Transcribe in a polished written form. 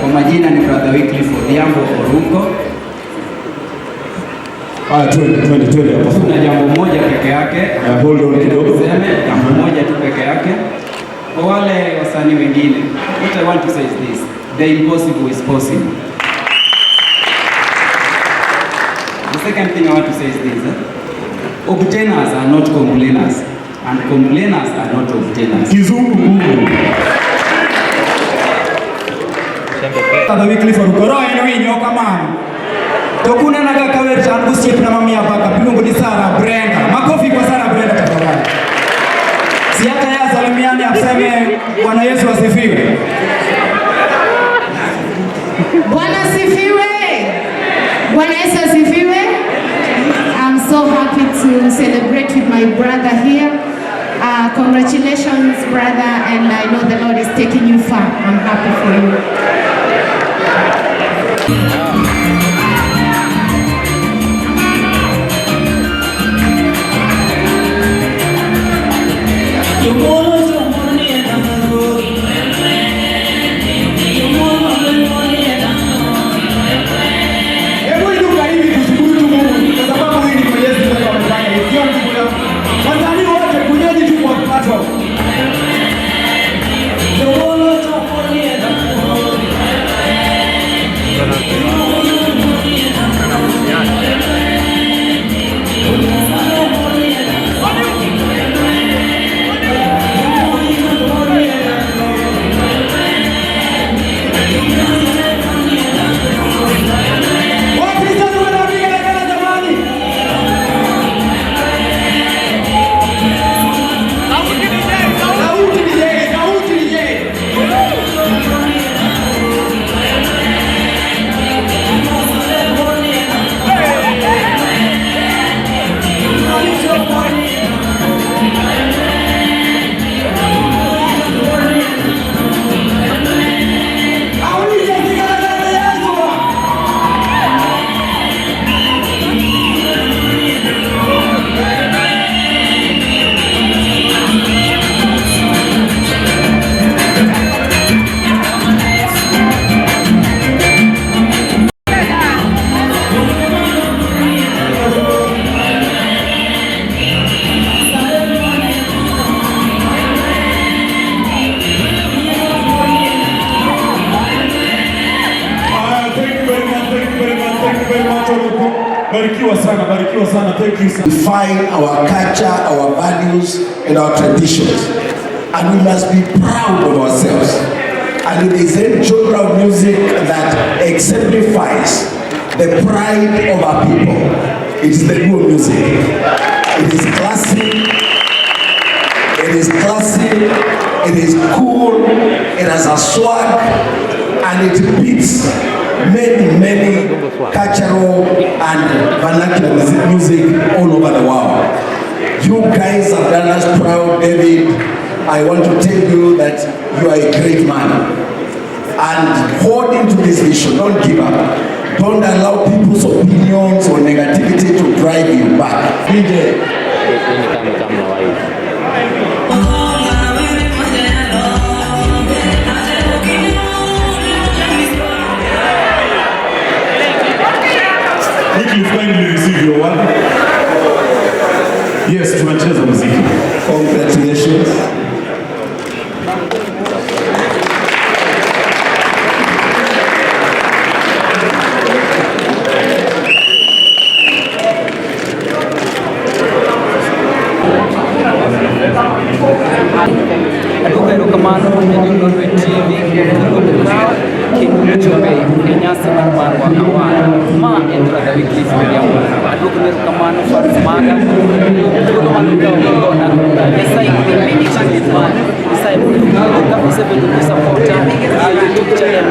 Kwa majina ni Brother Wycliffe Odhiambo Oruko. Twende hapo. Kuna jambo moja peke yake. Hold on kidogo. Jambo moja tu peke yake. Kwa wale wasanii wengine, what I want to say is this: the impossible is possible. The second thing I want to say is this: obtainers are not complainers, and complainers are not obtainers. Kizungu Mungu. Brother Wycliffe Oruko eno winyo kamano. To kuna naga kawer changu siep na mamia baka pilungu ni Sara Brenda. Makofi kwa Sara Brenda tafadhali. Si hata yeye salimiane aseme Bwana Yesu asifiwe. Bwana asifiwe. Bwana Yesu asifiwe. I'm so happy to celebrate with my brother here. Congratulations, brother, and I know the Lord is taking you far. I'm happy for you. Barikiwa sana, thank you sir. Define our culture, our values, and our traditions. And we must be proud of ourselves. And it is a genre of music that exemplifies the pride of our people. It is the good music. It is classic. It is cool. It has a swag, and it beats many cultural and vernacular music all over the world. You guys have done us proud, David. I want to tell you that you are a great man. And hold into this vision. Don't give up. Don't allow people's opinions or negativity to drive you back. Wycliffe, kindly receive your word. Yes, tunacheza muziki. Congratulations. YouTube channel